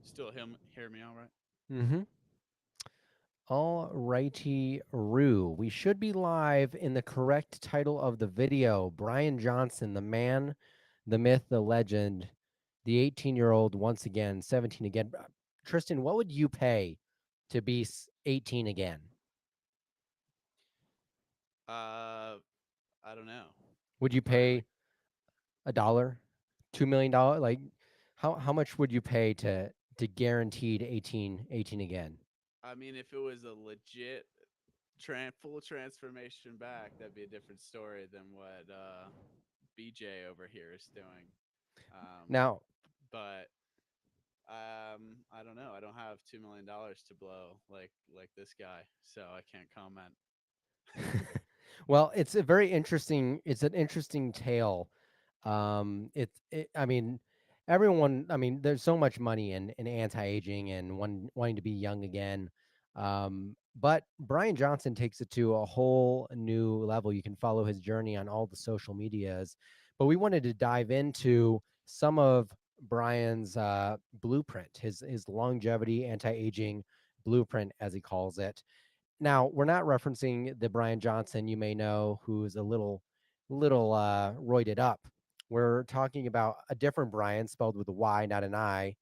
Still hear me all right? Mm-hmm. All righty, Roo. We should be live in the correct title of the video. Bryan Johnson, the man, the myth, the legend, the 18-year-old, once again, 17 again. Tristan, what would you pay to be 18 again? Uh, I don't know. Would you Probably pay like, $1, $2 million? Like, how much would you pay to guaranteed 18 again? I mean, if it was a legit full transformation back, that'd be a different story than what BJ over here is doing. Um, Now, but I don't know. I don't have $2 million to blow like this guy, so I can't comment. well, it's a very interesting. It's an interesting tale. I mean, everyone. I mean, there's so much money in anti-aging and wanting to be young again. But Bryan Johnson takes it to a whole new level. You can follow his journey on all the social medias. But we wanted to dive into some of Brian's blueprint, his longevity, anti-aging blueprint, as he calls it. Now, we're not referencing the Bryan Johnson you may know who's a little roided up. We're talking about a different Brian spelled with a Y, not an I,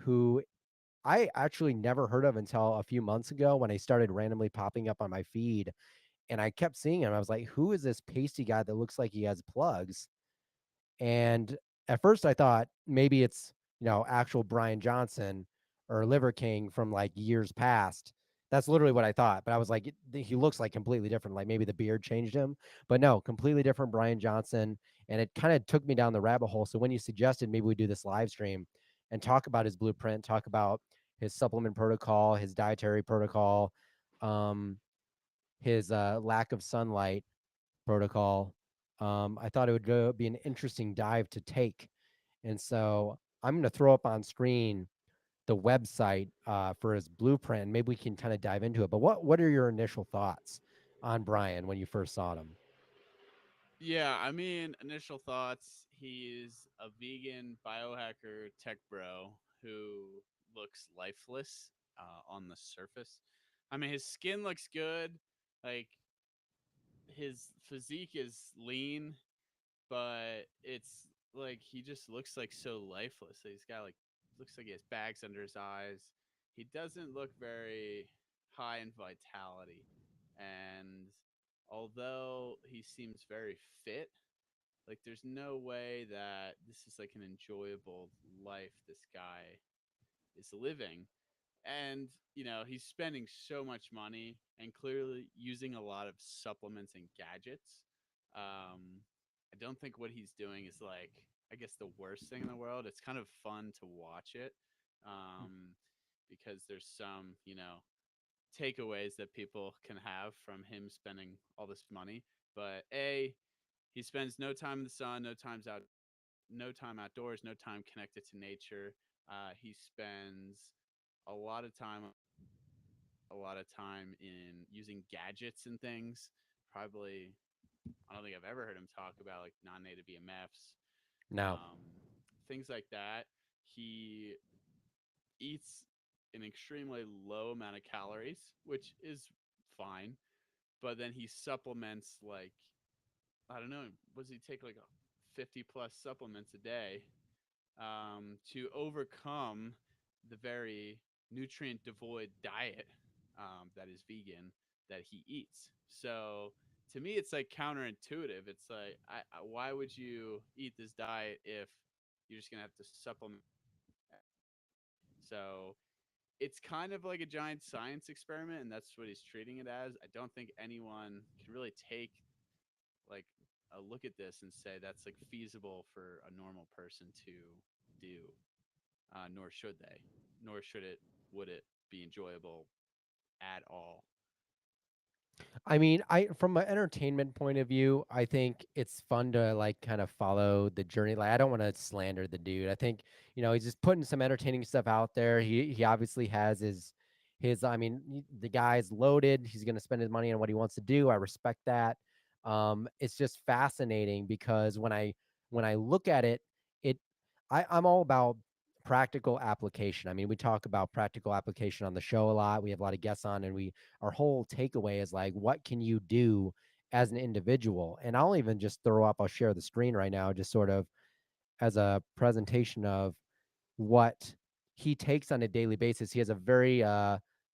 who I actually never heard of until a few months ago when I started randomly popping up on my feed and I kept seeing him. I was like, who is this pasty guy that looks like he has plugs? And at first I thought maybe it's, actual Bryan Johnson or Liver King from like years past. That's literally what I thought. But I was like, he looks like completely different. Like maybe the beard changed him. But no, completely different Bryan Johnson. And it kind of took me down the rabbit hole. So when you suggested maybe we do this live stream and talk about his blueprint, talk about his supplement protocol, his dietary protocol, um, his lack of sunlight protocol. I thought it would be an interesting dive to take. And so I'm going to throw up on screen the website for his blueprint. Maybe we can kind of dive into it. But what are your initial thoughts on Brian when you first saw him? Yeah, I mean, initial thoughts. He's a vegan biohacker tech bro who looks lifeless on the surface. I mean, his skin looks good. Like, his physique is lean, but it's like he just looks like so lifeless. He's got like looks like he has bags under his eyes. He doesn't look very high in vitality. And although he seems very fit, like there's no way that this is like an enjoyable life this guy is living. And he's spending so much money and clearly using a lot of supplements and gadgets. I don't think what he's doing is like, I guess, the worst thing in the world. It's kind of fun to watch it, um, because there's some takeaways that people can have from him spending all this money. But he spends no time in the sun, no time outdoors, no time connected to nature. He spends a lot of time in using gadgets and things. Probably, I don't think I've ever heard him talk about like non-native EMFs, No. things like that. He eats an extremely low amount of calories, which is fine. But then he supplements like, I don't know, was he take like a 50 plus supplements a day to overcome the very nutrient devoid diet that is vegan that he eats. So to me, it's like counterintuitive. It's like, why would you eat this diet if you're just gonna have to supplement? So it's kind of like a giant science experiment, and that's what he's treating it as. I don't think anyone can really take like a look at this and say that's like feasible for a normal person to do. Nor should they, nor would it be enjoyable at all. I mean, I from an entertainment point of view, I think it's fun to like kind of follow the journey. Like, I don't want to slander the dude. I think he's just putting some entertaining stuff out there. He obviously has his. I mean, the guy's loaded. He's going to spend his money on what he wants to do. I respect that. It's just fascinating because when I look at it, it I'm all about practical application. I mean, we talk about practical application on the show a lot. We have a lot of guests on, and we our whole takeaway is like, what can you do as an individual? And I'll even just throw up. I'll share the screen right now, just sort of as a presentation of what he takes on a daily basis. He has a very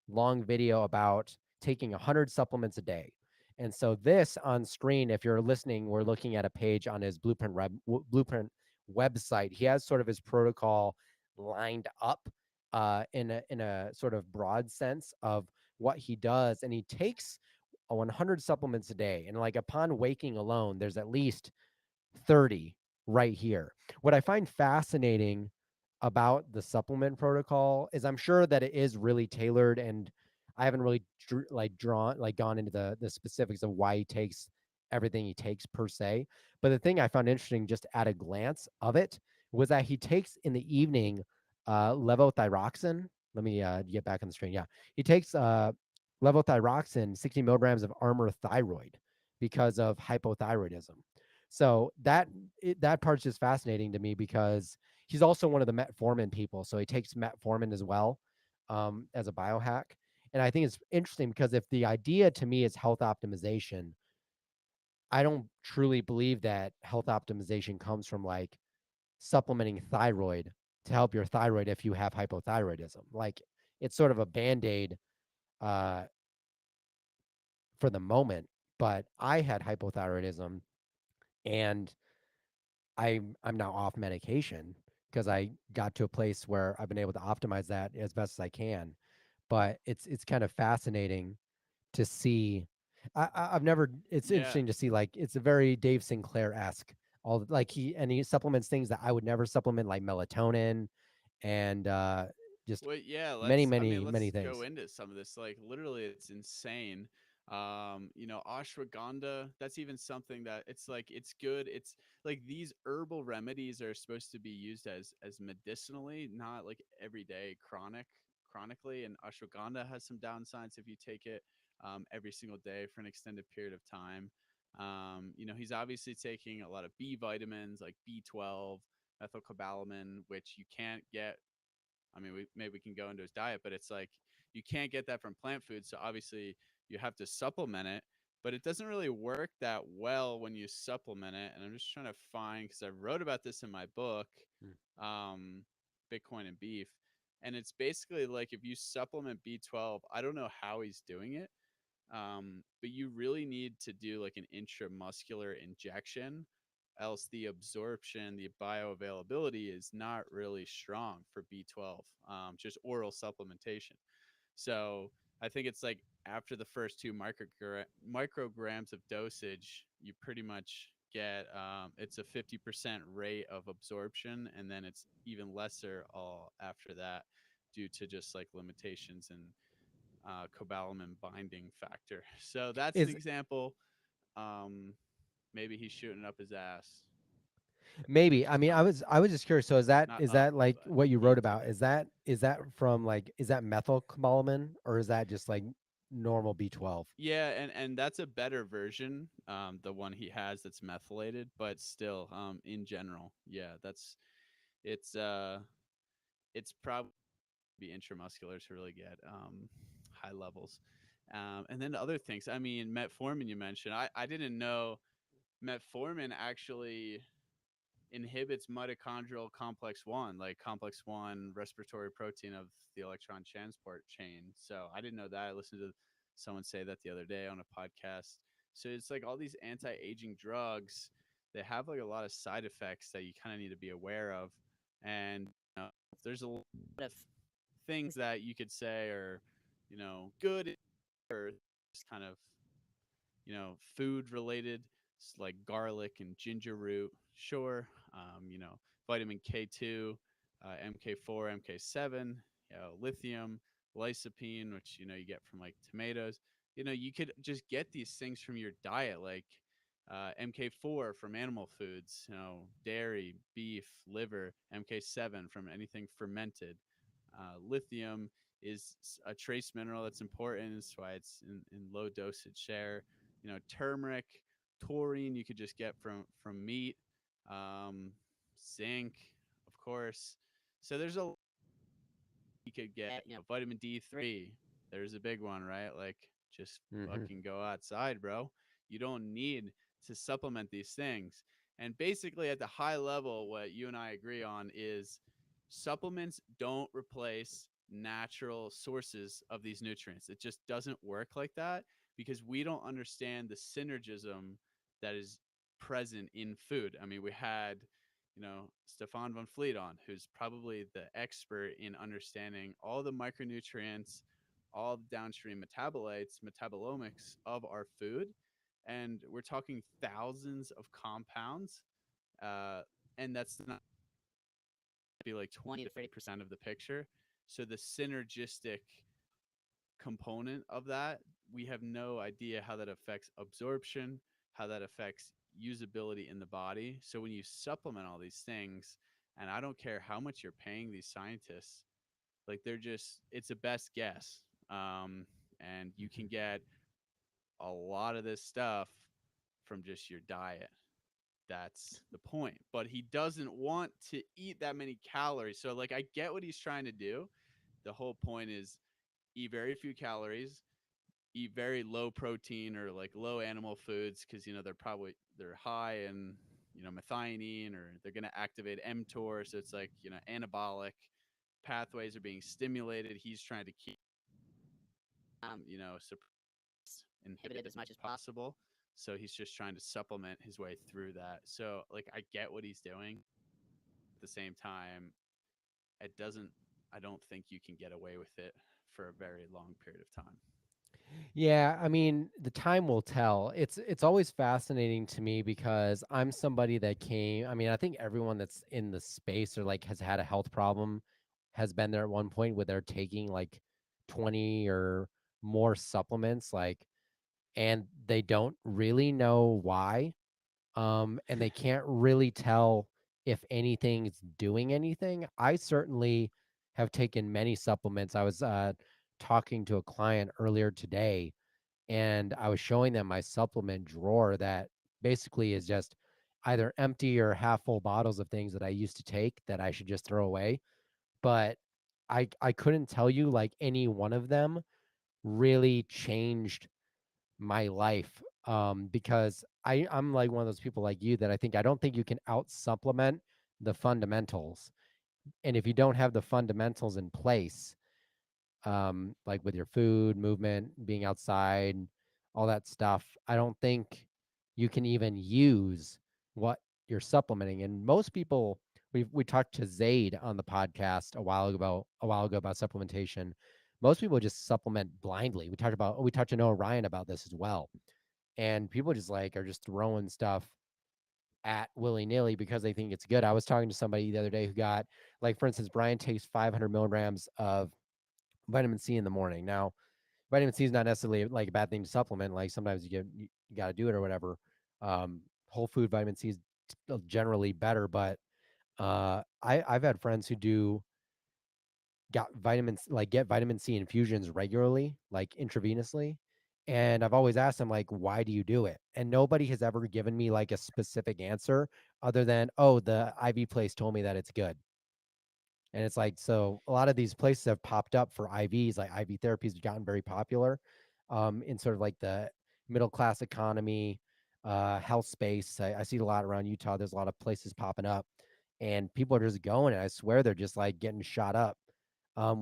long video about taking 100 supplements a day. And so this on screen, if you're listening, we're looking at a page on his blueprint website. He has sort of his protocol lined up in a sort of broad sense of what he does, and he takes 100 supplements a day. And like upon waking alone, there's at least 30 right here. What I find fascinating about the supplement protocol is I'm sure that it is really tailored, and I haven't really gone into the specifics of why he takes everything he takes per se. But the thing I found interesting just at a glance of it was that he takes in the evening levothyroxine. Let me get back on the screen. Yeah. He takes levothyroxine, 60 milligrams of Armour thyroid because of hypothyroidism. So that part's just fascinating to me because he's also one of the metformin people. So he takes metformin as well as a biohack. And I think it's interesting because if the idea to me is health optimization, I don't truly believe that health optimization comes from like supplementing thyroid to help your thyroid if you have hypothyroidism. Like it's sort of a band-aid uh, for the moment. But I had hypothyroidism, and I'm now off medication because I got to a place where I've been able to optimize that as best as I can. But it's kind of fascinating to see. I've never. It's Yeah. interesting to see, like, it's a very Dave Sinclair esque. Like he supplements things that I would never supplement, like melatonin, and just Well, yeah, many let's I mean, many many let's go things. into some of this. Like literally it's insane. Ashwagandha, that's even something that it's like it's good. It's like these herbal remedies are supposed to be used as medicinally, not like everyday chronically. And ashwagandha has some downsides if you take it every single day for an extended period of time. He's obviously taking a lot of B vitamins like B12, methylcobalamin, which you can't get. I mean, maybe we can go into his diet, but it's like you can't get that from plant foods. So obviously you have to supplement it, but it doesn't really work that well when you supplement it. And I'm just trying to find because I wrote about this in my book, Mm. um, Bitcoin and Beef, and it's basically like if you supplement B12, I don't know how he's doing it, but you really need to do like an intramuscular injection, else the absorption, the bioavailability is not really strong for B12, just oral supplementation. So I think it's like after the first two micrograms of dosage, you pretty much get it's a 50% rate of absorption, and then it's even lesser all after that due to just like limitations and cobalamin binding factor. So that's an Is example. Um, Maybe he's shooting up his ass. maybe. I mean, Um, I was just curious. So is that Not is up, that like but what you wrote into about? it. Is that from like is that methylcobalamin, or is that just like normal B12? Yeah, and that's a better version, the one he has that's methylated, but still, in general, yeah, it's uh it's probably be intramuscular to really get high levels. And then other things. I mean, metformin you mentioned. I didn't know metformin actually inhibits mitochondrial complex 1, like complex 1 respiratory protein of the electron transport chain. So I didn't know that. I listened to someone say that the other day on a podcast. So it's like all these anti-aging drugs, they have like a lot of side effects that you kind of need to be aware of. And there's a lot of things that you could say are, good or just kind of food related, like garlic and ginger root. Sure. Vitamin K2, MK4, MK7, lithium, lycopene, which, you get from like tomatoes. You could just get these things from your diet, like MK4 from animal foods, dairy, beef, liver, MK7 from anything fermented. Lithium is a trace mineral that's important. That's why it's in low dosage share. Turmeric, taurine you could just get from meat. Zinc, of course, So there's a you could get, vitamin D3. There's a big one, right? Like just Hmm. fucking go outside, bro. You don't need to supplement these things. And basically at the high level what you and I agree on is supplements don't replace natural sources of these nutrients. It just doesn't work like that because we don't understand the synergism that is present in food. I mean, we had Stefan von Fleet on, who's probably the expert in understanding all the micronutrients, all the downstream metabolites, metabolomics of our food. And we're talking thousands of compounds. Uh, and that's not be like 20 to 30% of the picture. So the synergistic component of that, we have no idea how that affects absorption, how that affects usability in the body. So when you supplement all these things, and I don't care how much you're paying these scientists, like they're just, it's a best guess. And you can get a lot of this stuff from just your diet. That's the point. But he doesn't want to eat that many calories. So, like, I get what he's trying to do. The whole point is eat very few caloes, eat very low protein or like low animal foods because they're high in methionine, or they're going to activate mTOR, so it's like anabolic pathways are being stimulated. He's trying to keep inhibited as much as possible, so he's just trying to supplement his way through that. So like I get what he's doing. At the same time, it doesn't I don't think you can get away with it for a very long period of time. Yeah, I mean, the time will tell. It's always fascinating to me because I'm somebody that came. I mean, I think everyone that's in the space or like has had a health problem has been there at one point where they're taking like 20 or more supplements, like, and they don't really know why. And they can't really tell if anything's doing anything. I certainly have taken many supplements. I was talking to a client earlier today, and I was showing them my supplement drawer that basically is just either empty or half full bottles of things that I used to take that I should just throw away. But I couldn't tell you like any one of them really changed my life, because I'm like one of those people like you that I don't think you can out supplement the fundamentals. And if you don't have the fundamentals in place, like with your food, movement, being outside, all that stuff, I don't think you can even use what you're supplementing. And most people, we talked to Zaid on the podcast a while ago about supplementation. Most people just supplement blindly. We talked to Noah Ryan about this as well, and people just like are just throwing stuff at willy nilly because they think it's good. I was talking to somebody the other day who got, like, for instance, Brian takes 500 milligrams of vitamin C in the morning. Now, vitamin C is not necessarily like a bad thing to supplement. Like sometimes you got to do it or whatever. Whole food vitamin C is generally better, but I've had friends who get vitamin C infusions regularly, like intravenously. And I've always asked them, like, why do you do it? And nobody has ever given me like a specific answer other than, oh, the IV place told me that it's good. And it's like, so a lot of these places have popped up for IVs, like IV therapies have gotten very popular, in sort of like the middle class economy, health space. I see it a lot around Utah. There's a lot of places popping up, and people are just going. And I swear they're just like getting shot up,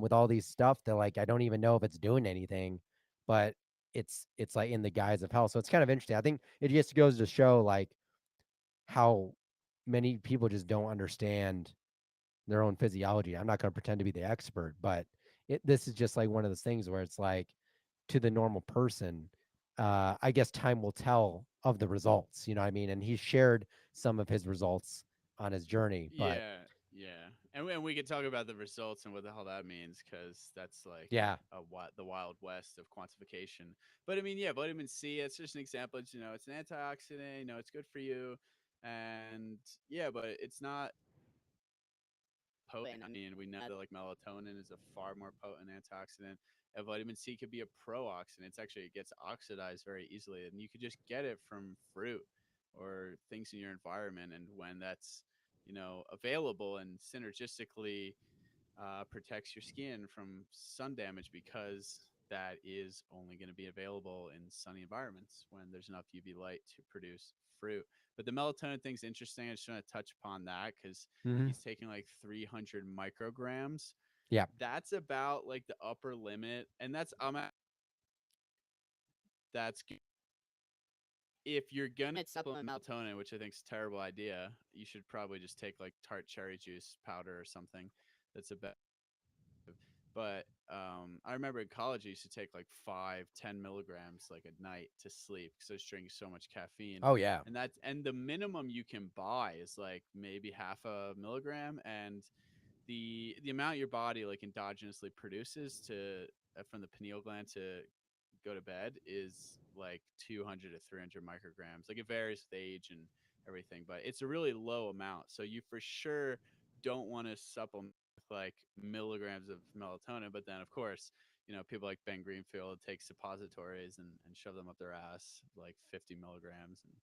with all these stuff that, like, I don't even know if it's doing anything, but it's like in the guise of health. So it's kind of interesting. I think it just goes to show like how many people just don't understand their own physiology. I'm not going to pretend to be the expert, but this is just like one of those things where it's like, to the normal person, I guess time will tell of the results. You know what I mean? And he shared some of his results on his journey, but Yeah, yeah, and we could talk about the results and what the hell that means, because that's like yeah. the wild west of quantification. But I mean, yeah, vitamin C. It's just an example. It's an antioxidant. It's good for you, and yeah, but it's not potent. I mean, we know that like melatonin is a far more potent antioxidant. And vitamin C could be a pro-oxidant. It gets oxidized very easily, and you could just get it from fruit or things in your environment. And when that's available and synergistically protects your skin from sun damage because that is only going to be available in sunny environments when there's enough UV light to produce fruit. But the melatonin thing's interesting. I just want to touch upon that because Hmm. he's taking like 300 micrograms. Yeah. That's about like the upper limit, and that's that's if you're gonna supplement melatonin, which I think is a terrible idea. You should probably just take like tart cherry juice powder or something. That's a better. But I remember in college, I used to take like 5, 10 milligrams like at night to sleep because I was drinking so much caffeine. Oh yeah. And the minimum you can buy is like maybe half a milligram, and the amount your body like endogenously produces to from the pineal gland to go to bed is like 200 to 300 micrograms. Like it varies with age and everything, but it's a really low amount. So you for sure don't want to supplement with like milligrams of melatonin. But then, of course, people like Ben Greenfield take suppositories and shove them up their ass like 50 milligrams and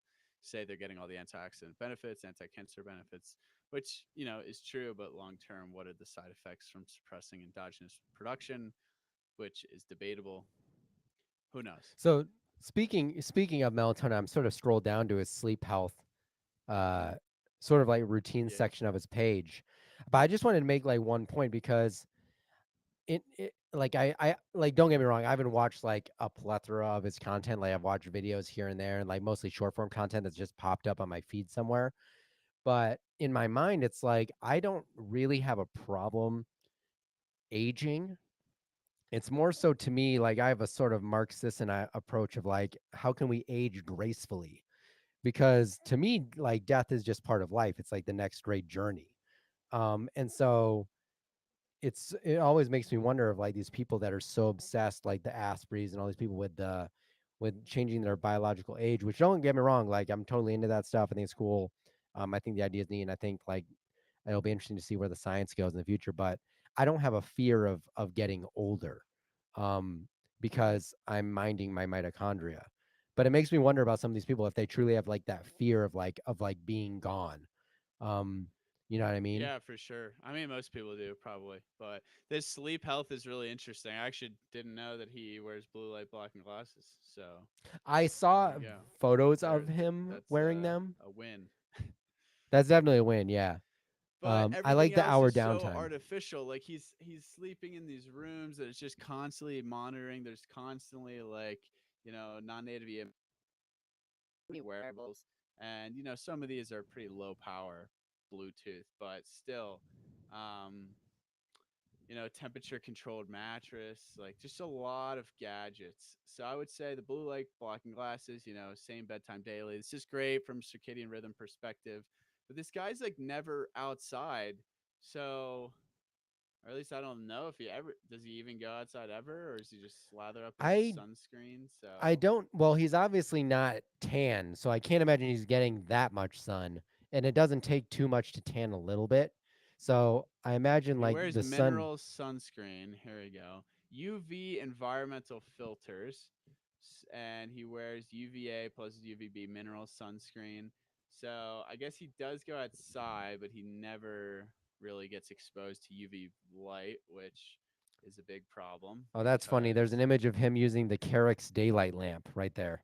say they're getting all the antioxidant benefits, anti-cancer benefits, which is true. But long term, what are the side effects from suppressing endogenous production, which is debatable? Who knows? So speaking of melatonin, I'm sort of scrolled down to his sleep health, uh, sort of like routine Yeah. section of his page. But I just wanted to make like one point because it like I like don't get me wrong, I haven't watched like a plethora of his content. Like I've watched videos here and there and like mostly short form content that's just popped up on my feed somewhere. But in my mind, it's like I don't really have a problem aging. It's more so to me like I have a sort of Marxist and approach of like how can we age gracefully? Because to me, like death is just part of life. It's like the next great journey. And so it always makes me wonder of like these people that are so obsessed, like the Aspreys and all these people with changing their biological age. Which don't get me wrong, like I'm totally into that stuff. I think it's cool. I think the idea is neat, and I think like it'll be interesting to see where the science goes in the future. But I don't have a fear of getting older, um, because I'm minding my mitochondria. But it makes me wonder about some of these people if they truly have like that fear of like being gone. Um, you know what I mean? Yeah, for sure. I mean, most people do probably, but this sleep health is really interesting. I actually didn't know that he wears blue light blocking glasses. So I there saw you go. photos There, of him that's wearing them. a win. That's definitely a win. Yeah. But I like everything the else hour is so downtime. artificial. Like he's sleeping in these rooms that it's just constantly monitoring. There's constantly like non-native wearables, and some of these are pretty low power Bluetooth, but still, um, temperature controlled mattress, like just a lot of gadgets. So I would say the blue light blocking glasses, same bedtime daily. This is great from circadian rhythm perspective, but this guy's like never outside. So, or at least I don't know if he ever does he even go outside ever, or is he just slather up in his I sunscreen? I So, don't. Well, he's obviously not tan, so I can't imagine he's getting that much sun. And it doesn't take too much to tan a little bit. So I imagine he like wears the sun. mineral sunscreen. Here we go. UV environmental filters, and he wears UVA plus UVB mineral sunscreen. So I guess he does go outside, but he never really gets exposed to UV light, which is a big problem Oh, that's funny. There's an because image of him using the Carix daylight lamp right there.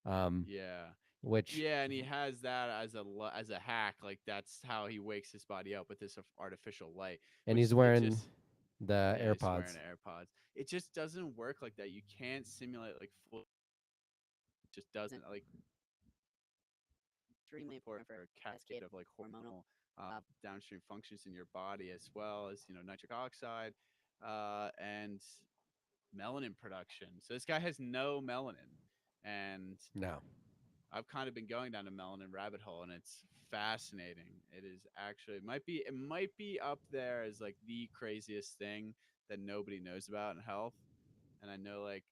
Um, yeah. which Yeah, and he has that as a hack. Like that's how he wakes his body up with this artificial light, and which he's it wearing just the yeah, he's wearing AirPods. AirPods. It just doesn't work like that. You can't simulate like full. It just doesn't like extremely important for a cascade of like hormonal downstream functions in your body as well as nitric oxide and melanin production. So this guy has no melanin, and No. I've kind of been going down a melanin rabbit hole, and it's fascinating. It is actually it might be up there as like the craziest thing that nobody knows about in health. And I know like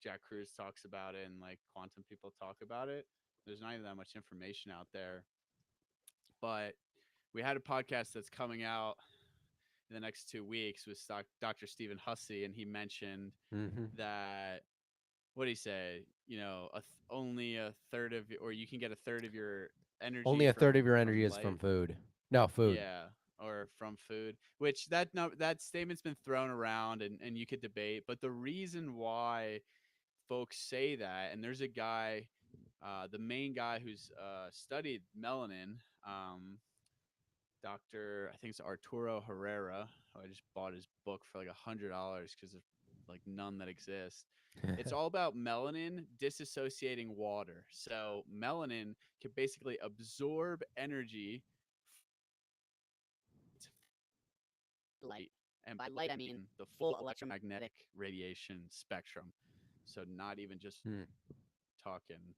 Jack Cruz talks about it, and like quantum people talk about it. There's not even that much information out there, but we had a podcast that's coming out in the next 2 weeks with Dr. Stephen Hussey, and he mentioned Hmm. that what did he say? Only a third or you can get a third of your Only energy a third of from your energy from is from light. food. No food. Yeah, or from food, which that no, that statement's been thrown around and you could debate, but the reason why folks say that, and there's a guy, the main guy who's studied melanin, Dr. I think it's Arturo Herrera. Who I just bought his book for like $100 because of like none that exist. It's all about melanin disassociating water. So melanin can basically absorb energy light. And by light, I mean the full electromagnetic radiation spectrum. So not even just Hmm. talking,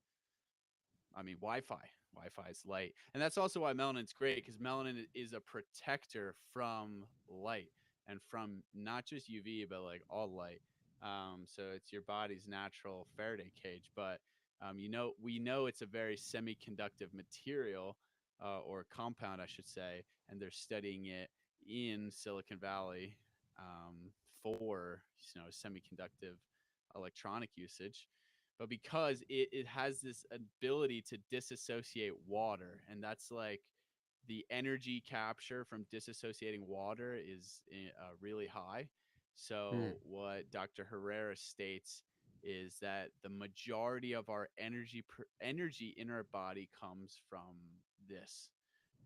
I mean, Wi-Fi. Wi-Fi is light, and that's also why melanin's great because melanin is a protector from light and from not just UV but like all light. So it's your body's natural Faraday cage, but we know it's a very semiconductive material or compound, I should say, and they're studying it in Silicon Valley for semiconductive electronic usage, but because it has this ability to disassociate water, and that's like the energy capture from disassociating water is really high. Hmm. So what Dr. Herrera states is that the majority of our energy in our body comes from this,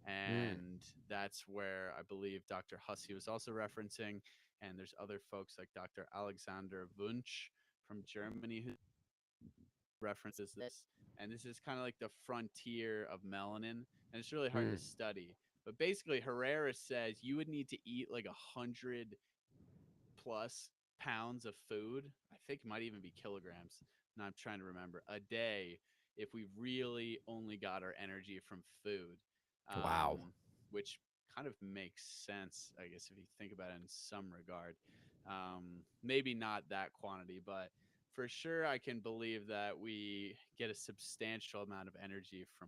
Hmm. and that's where I believe Dr. Hussey was also referencing, and there's other folks like Dr. Alexander Wunsch from Germany who references this, and this is kind of like the frontier of melanin, and it's really hard to Hmm. study. But basically, Herrera says you would need to eat like 100+ pounds of food. I think it might even be kilograms. Now I'm trying to remember a day if we really only got our energy from food, Wow. um, which kind of makes sense, I guess, if you think about it in some regard. Maybe not that quantity, but for sure, I can believe that we get a substantial amount of energy from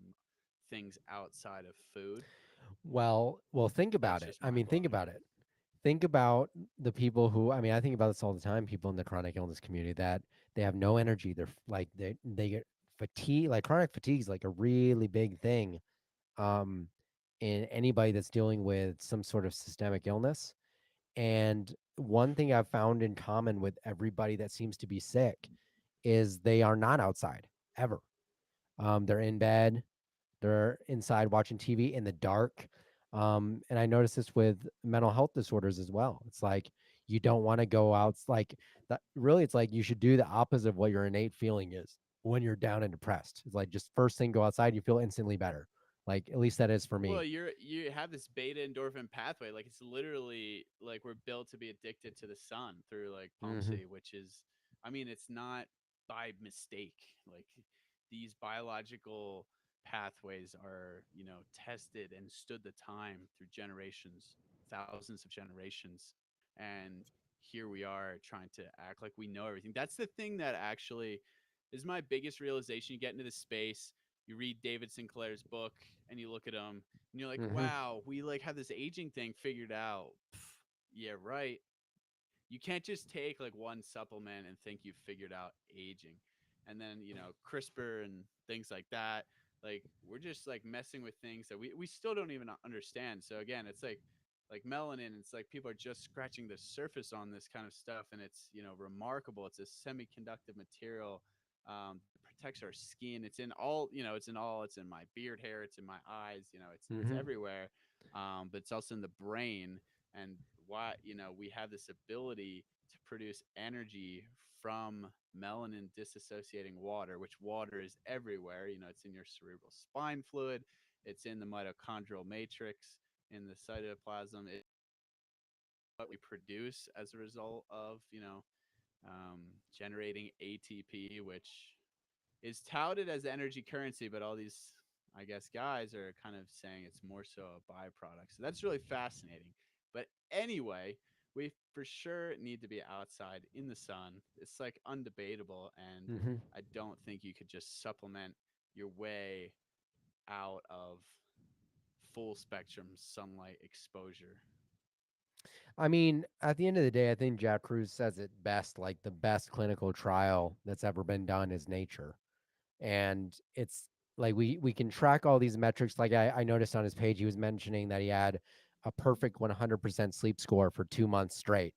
things outside of food. Well, think That's about it. just I mind mean, think blowing. about it. Think about the people who, I mean, I think about this all the time, people in the chronic illness community that they have no energy. They're like they get fatigue, like chronic fatigue is like a really big thing um in anybody that's dealing with some sort of systemic illness. And one thing I've found in common with everybody that seems to be sick is they are not outside ever. They're in bed, they're inside watching TV in the dark. And I notice this with mental health disorders as well. It's like you don't want to go out. It's like that really, it's like you should do the opposite of what your innate feeling is when you're down and depressed. It's like just first thing go outside, you feel instantly better. Like at least that is for Well, me. you have this beta endorphin pathway. Like it's literally like we're built to be addicted to the sun through like Hmm. POMC, which is, I mean, it's not by mistake. Like these biological pathways are, tested and stood the time through generations, thousands of generations, and here we are trying to act like we know everything. That's the thing that actually is my biggest realization. You get into this space, you read David Sinclair's book, and you look at him and you're like, Hmm. wow, we like have this aging thing figured out. Pff, yeah, right. You can't just take like one supplement and think you've figured out aging. And then, CRISPR and things like that. Like we're just like messing with things that we still don't even understand. So again, it's like melanin, it's like people are just scratching the surface on this kind of stuff, and it's remarkable. It's a semiconductive material that protects our skin. It's in my beard hair, it's in my eyes, it's Hmm. everywhere. But it's also in the brain, and why we have this ability to produce energy from melanin disassociating water, which water is everywhere. It's in your cerebral spine fluid, it's in the mitochondrial matrix, in the cytoplasm. It's what we produce as a result of generating ATP, which is touted as energy currency, but all these, I guess, guys are kind of saying it's more so a byproduct. So that's really fascinating. But anyway, we for sure need to be outside in the sun. It's like undebatable. And Hmm. I don't think you could just supplement your way out of full spectrum sunlight exposure. I mean, at the end of the day, I think Jack Cruz says it best. Like the best clinical trial that's ever been done is nature. And it's like we can track all these metrics. Like I noticed on his page he was mentioning that he had a perfect 100% sleep score for 2 months straight.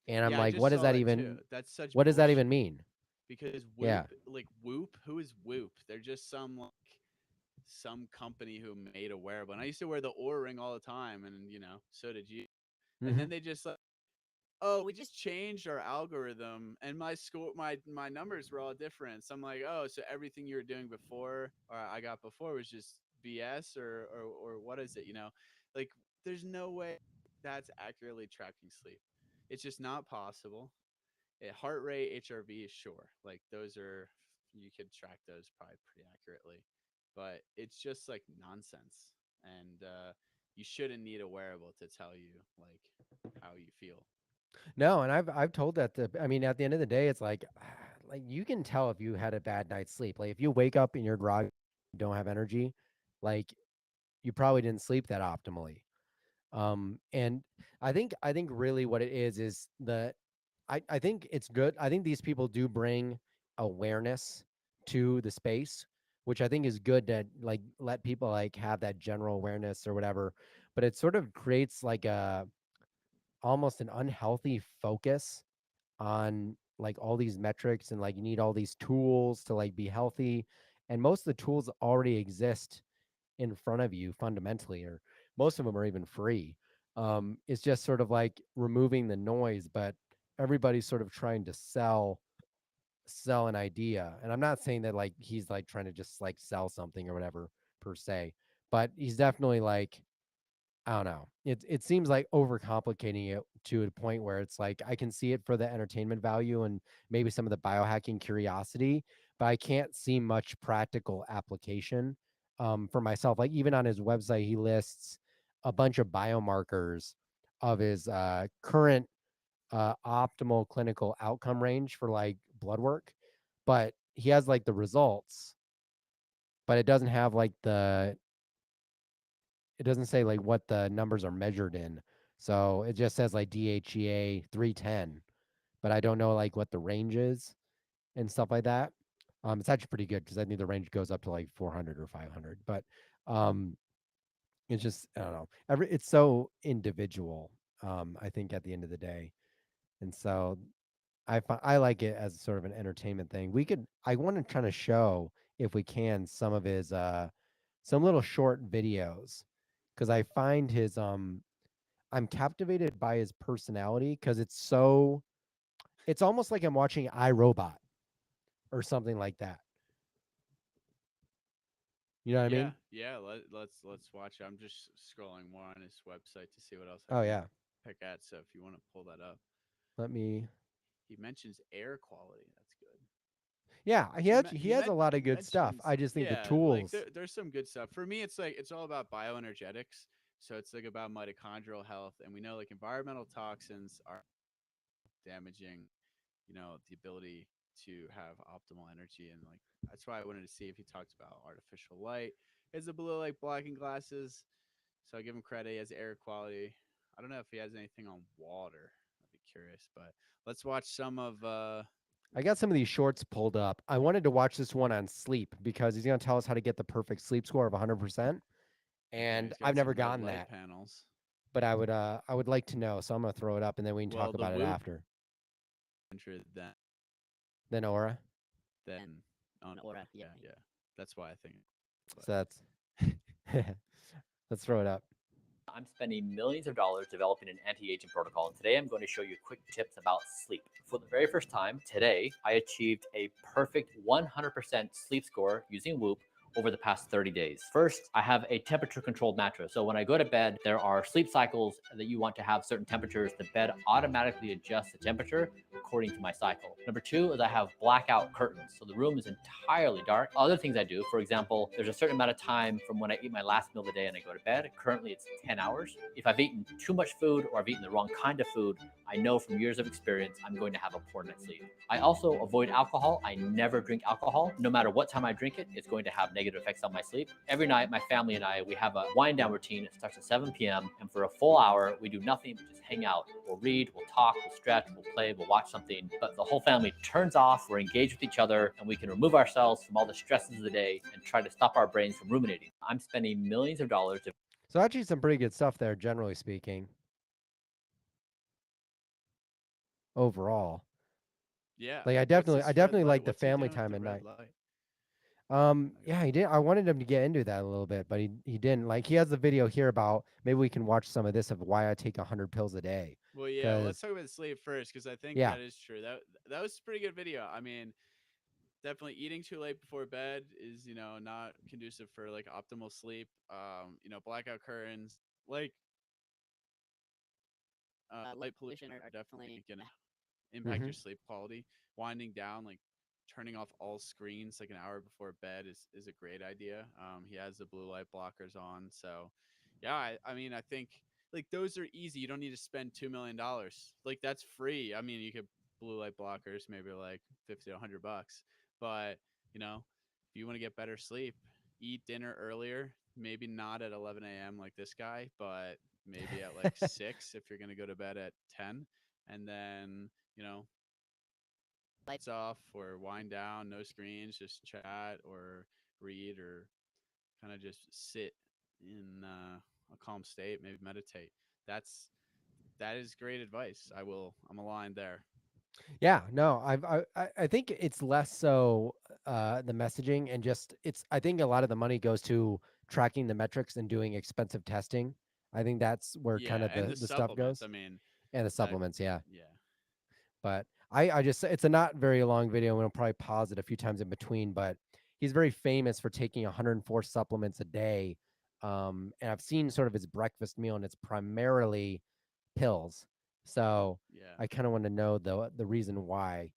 And I'm Yeah, I like, just saw that too. That's such what does that bullshit. even mean? Because Yeah. Whoop, who is Whoop? They're just some company who made a wearable. And I used to wear the Oura ring all the time, and so did you. And Hmm. then they just like, oh, we just changed our algorithm, and my numbers were all different. So I'm like, oh, so everything you were doing before, or I got before, was just BS, or what is it? Like there's no way that's accurately tracking sleep. It's just not possible. Heart rate, HRV, sure, like those are, you could track those probably pretty accurately, but it's just like nonsense. And you shouldn't need a wearable to tell you like how you feel. No, and I've told that to, I mean, at the end of the day, it's like, like you can tell if you had a bad night's sleep. Like if you wake up and you're groggy, don't have energy, like you probably didn't sleep that optimally. And I think really what it is the I think it's good. I think these people do bring awareness to the space, which I think is good to like let people like have that general awareness or whatever. But it sort of creates like a almost an unhealthy focus on like all these metrics and like you need all these tools to like be healthy. And most of the tools already exist in front of you fundamentally, or most of them are even free. It's just sort of like removing the noise, but everybody's sort of trying to sell an idea. And I'm not saying that like he's like trying to just like sell something or whatever per se, but he's definitely like, I don't know. It seems like overcomplicating it to a point where it's like I can see it for the entertainment value and maybe some of the biohacking curiosity, but I can't see much practical application for myself. Like even on his website, he lists a bunch of biomarkers of his current optimal clinical outcome range for like blood work, but he has like the results, but it doesn't have like it doesn't say like what the numbers are measured in. So it just says like DHEA 310, but I don't know like what the range is and stuff like that. It's actually pretty good because I think the range goes up to like 400 or 500, but um, it's just, I don't know. It's so individual. I think at the end of the day, and so I like it as sort of an entertainment thing. I want to try to show if we can some of his some little short videos because I find his I'm captivated by his personality because it's almost like I'm watching iRobot or something like that. You know what I Yeah, mean? yeah. Let's watch it. I'm just scrolling more on his website to see what else I Oh can yeah. pick at. So if you want to pull that up, Let me. he mentions air quality. That's good. Yeah, he has a lot He of good stuff. mentions, I just think the yeah, like tools. there's some good stuff. For me, it's like it's all about bioenergetics. So it's like about mitochondrial health, and we know like environmental toxins are damaging, the ability to have optimal energy. And like that's why I wanted to see if he talked about artificial light. Is a blue light blocking glasses? So I give him credit. He has air quality. I don't know if he has anything on water. I'd be curious, but let's watch some of. I got some of these shorts pulled up. I wanted to watch this one on sleep because he's going to tell us how to get the perfect sleep score of 100%. Yeah, And he's I've got never some red gotten light that, panels. but I would like to know. So I'm going to throw it up and then we can Well, talk the about it Whoop after. 100 Then Aura. then oh no, yeah, yeah. That's why I think. But So that's let's throw it up. I'm spending millions of dollars developing an anti-aging protocol, and today I'm going to show you quick tips about sleep. For the very first time today, I achieved a perfect 100% sleep score using Whoop over the past 30 days. First, I have a temperature controlled mattress. So when I go to bed, there are sleep cycles that you want to have certain temperatures. The bed automatically adjusts the temperature according to my cycle. Number two is I have blackout curtains. So the room is entirely dark. Other things I do, for example, there's a certain amount of time from when I eat my last meal of the day and I go to bed. Currently it's 10 hours. If I've eaten too much food or I've eaten the wrong kind of food, I know from years of experience I'm going to have a poor night's sleep. I also avoid alcohol. I never drink alcohol. No matter what time I drink it, it's going to have negative effects on my sleep. Every night, my family and I, we have a wind down routine. It starts at 7 p.m. And for a full hour, we do nothing but just hang out. We'll read, we'll talk, we'll stretch, we'll play, we'll watch something. But the whole family turns off. We're engaged with each other and we can remove ourselves from all the stresses of the day and try to stop our brains from ruminating. I'm spending millions of dollars. So actually, some pretty good stuff there, generally speaking. Overall, Yeah. like What's I this red definitely light? like the What's he family doing with time the at red night. light? I Yeah, gotta he look. did. I wanted him to get into that a little bit, but he didn't. Like he has the video here about maybe we can watch some of this of why I take 100 pills a day. Well, yeah. Well, let's Cause talk about sleep first because I think yeah, that is true. That was a pretty good video. I mean, definitely eating too late before bed is not conducive for like optimal sleep. Blackout curtains, like light pollution are definitely gonna impact hmm your sleep quality. Winding down, like turning off all screens like an hour before bed is a great idea. He has the blue light blockers on, so yeah. I mean, I think like those are easy. You don't need to spend $2 million. Like that's free. I mean, you could blue light blockers, maybe like 50 to $100, but if you want to get better sleep, eat dinner earlier. Maybe not at 11 a.m. like this guy, but maybe at like 6 if you're gonna go to bed at 10, and then lights off or wind down, no screens, just chat or read or kind of just sit in a calm state, maybe meditate. That's that is great advice. I'm aligned there. yeah. No, I think it's less so the messaging and just it's. I think a lot of the money goes to tracking the metrics and doing expensive testing. I think that's where kind Yeah, of and the the stuff supplements. I goes, mean, and the that supplements. Yeah. yeah. But I just it's a not very long video, and I'll probably pause it a few times in between. But he's very famous for taking 104 supplements a day, and I've seen sort of his breakfast meal, and it's primarily pills. So Yeah. I kind of want to know the reason why.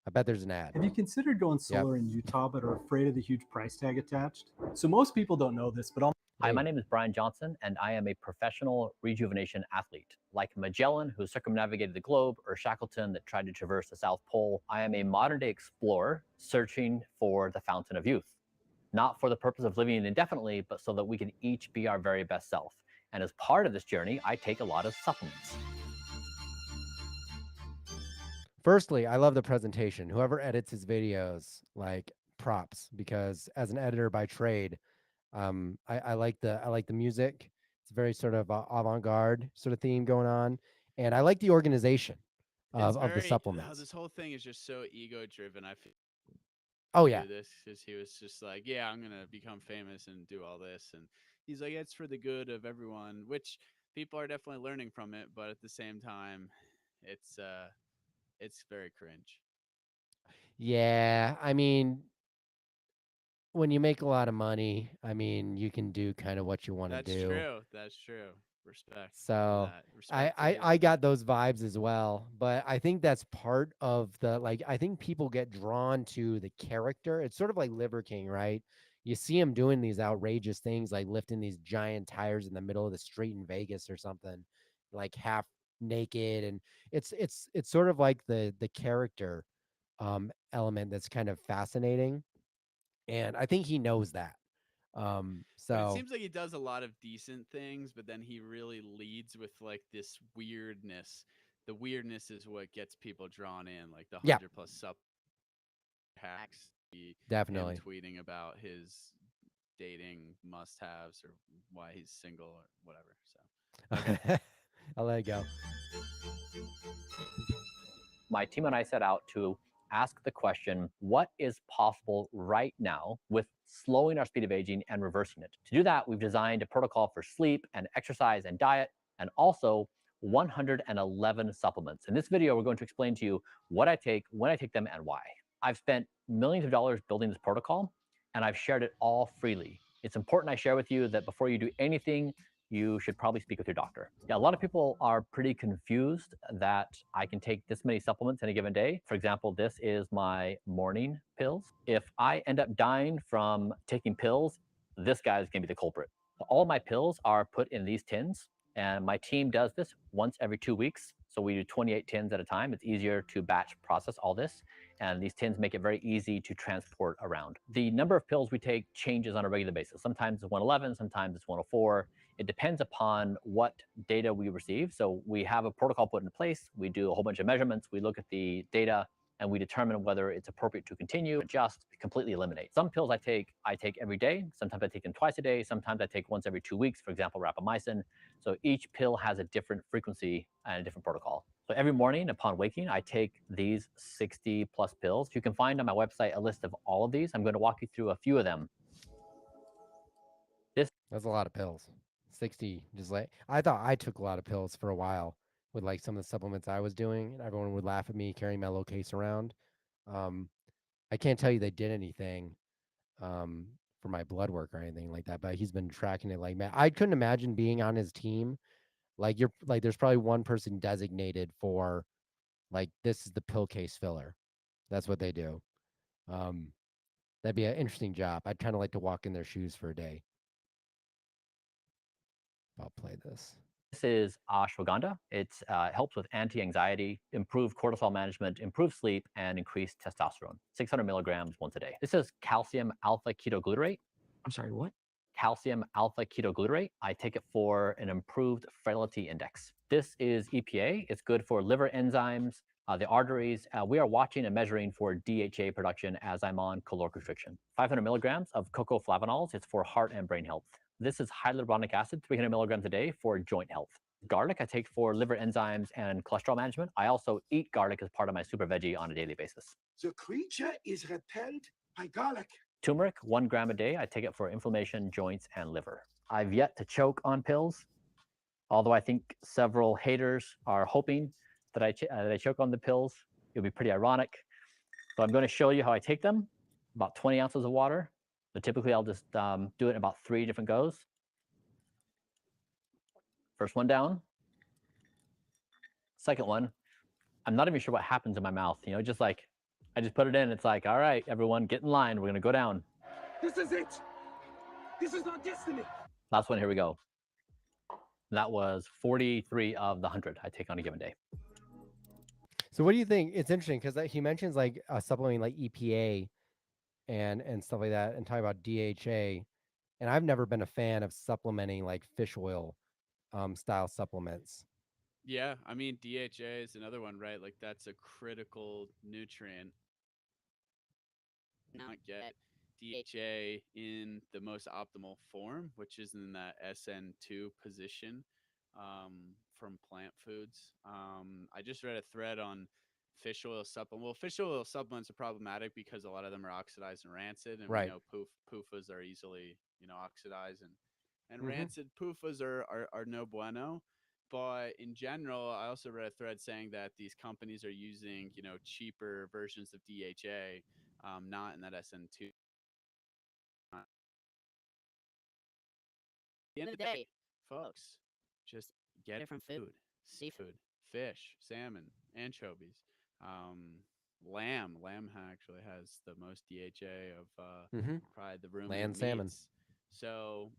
I bet there's an ad. Have you considered going Yep. solar in Utah but are afraid of the huge price tag attached? So most people don't know this, but Hi, my Hey. name is Bryan Johnson, and I am a professional rejuvenation athlete. Like Magellan, who circumnavigated the globe, or Shackleton, that tried to traverse the South Pole, I am a modern day explorer searching for the fountain of youth. Not for the purpose of living indefinitely, but so that we can each be our very best self. And as part of this journey, I take a lot of supplements. Firstly, I love the presentation. Whoever edits his videos, like props, because as an editor by trade, I like the music. It's very sort of avant-garde sort of theme going on, and I like the organization It's of the very supplements. this whole thing is just so ego driven. I feel Oh yeah, do this because he was just like, yeah, I'm gonna become famous and do all this, and he's like, it's for the good of everyone, which people are definitely learning from it, but at the same time, it's uh, it's very cringe. yeah. I mean, when you make a lot of money, I mean, you can do kind of what you want to That's do. true. That's true. Respect for So that. Respect for his I got opinion. those vibes as well, but I think that's part of the like I think people get drawn to the character. It's sort of like Liver King, right? You see him doing these outrageous things like lifting these giant tires in the middle of the street in Vegas or something, like half naked, and it's sort of like the character element that's kind of fascinating, and I think he knows that. But it So seems like he does a lot of decent things, but then he really leads with like this weirdness. The weirdness is what gets people drawn in, like the yeah, 100 plus sub hacks, him definitely. tweeting about his dating must haves or why he's single or whatever. So, okay. I'll let it go. My team and I set out to ask the question, what is possible right now with slowing our speed of aging and reversing it? To do that, we've designed a protocol for sleep and exercise and diet, and also 111 supplements. In this video, we're going to explain to you what I take, when I take them, and why. I've spent millions of dollars building this protocol, and I've shared it all freely. It's important I share with you that before you do anything, you should probably speak with your doctor. Yeah, a lot of people are pretty confused that I can take this many supplements in a given day. For example, this is my morning pills. If I end up dying from taking pills, this guy is going to be the culprit. All my pills are put in these tins, and my team does this once every 2 weeks. So we do 28 tins at a time. It's easier to batch process all this, and these tins make it very easy to transport around. The number of pills we take changes on a regular basis. Sometimes it's 111, sometimes it's 104. It depends upon what data we receive. So we have a protocol put in place. We do a whole bunch of measurements. We look at the data, and we determine whether it's appropriate to continue, adjust, completely eliminate. Some pills I take every day. Sometimes I take them twice a day. Sometimes I take once every 2 weeks, for example, rapamycin. So each pill has a different frequency and a different protocol. So every morning upon waking, I take these 60 plus pills. You can find on my website a list of all of these. I'm going to walk you through a few of them. That's a lot of pills. 60, just like I thought I took a lot of pills for a while with like some of the supplements I was doing. And everyone would laugh at me carrying my little case around. Um, I can't tell you they did anything um, for my blood work or anything like that, but he's been tracking it like man. I couldn't imagine being on his team. Like you're like there's probably one person designated for like this is the pill case filler. That's what they do. Um, that'd be an interesting job. I'd kind of like to walk in their shoes for a day. I'll play this. This is ashwagandha. It helps with anti-anxiety, improve cortisol management, improve sleep, and increase testosterone. 600 milligrams once a day. This is calcium alpha ketoglutarate. I'm sorry, what? Calcium alpha ketoglutarate. I take it for an improved frailty index. This is EPA. It's good for liver enzymes, the arteries. We are watching and measuring for DHA production as I'm on caloric restriction. 500 milligrams of cocoa flavanols. It's for heart and brain health. This is hyaluronic acid, 300 milligrams a day for joint health. Garlic I take for liver enzymes and cholesterol management. I also eat garlic as part of my super veggie on a daily basis. The creature is repelled by garlic. Turmeric, 1 gram a day. I take it for inflammation, joints, and liver. I've yet to choke on pills, although I think several haters are hoping that I choke on the pills. It'll be pretty ironic. So I'm going to show you how I take them. About 20 ounces of water. But typically I'll just do it in about 3 different goes. First one down. Second one. I'm not even sure what happens in my mouth. You know, just like I just put it in. It's like, all right, everyone, get in line. We're going to go down. This is it. This is our destiny. Last one. Here we go. That was 43 of the 100 I take on a given day. So what do you think? It's interesting because he mentions like supplementing like EPA and stuff like that, and talking about DHA. And I've never been a fan of supplementing like fish oil style supplements. Yeah, I mean DHA is another one, right? Like that's a critical nutrient. Not get DHA in the most optimal form, which is in that SN2 position from plant foods. I just read a thread on fish oil supplement. Well, fish oil supplements are problematic because a lot of them are oxidized and rancid, and Right. we know PUFAs are easily, oxidized and rancid PUFAs are no bueno. But in general, I also read a thread saying that these companies are using, cheaper versions of DHA, not in that SN2. At the end of the day, folks, just get it from food, seafood, fish, salmon, anchovies, lamb. Lamb actually has the most DHA of probably the ruminant Land salmon. meats. So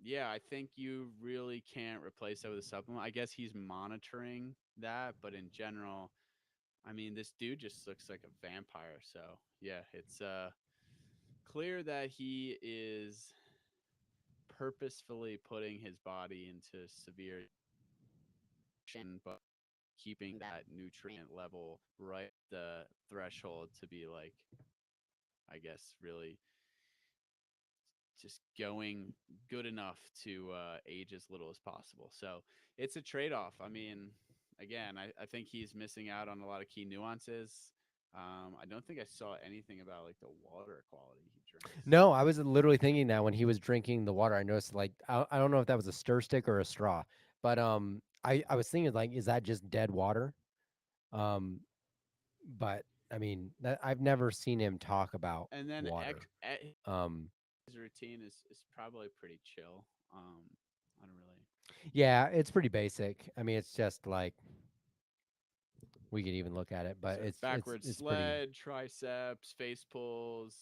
yeah, I think you really can't replace that with a supplement. I guess he's monitoring that, but in general, I mean, this dude just looks like a vampire. So yeah, it's clear that he is purposefully putting his body into severe but keeping that nutrient level right at the threshold to be like, I guess, really just going good enough to age as little as possible. So it's a trade-off. I mean, again, I think he's missing out on a lot of key nuances. I don't think I saw anything about like the water quality he drinks. No, I was literally thinking that when he was drinking the water, I noticed like I don't know if that was a stir stick or a straw, but I was thinking like, is that just dead water? Um, but I mean, I've never seen him talk about And then water. his routine is probably pretty chill. I don't really. Yeah, it's pretty basic. I mean, it's just like we could even look at it, but So it's backward it's pretty. sled, triceps, face pulls,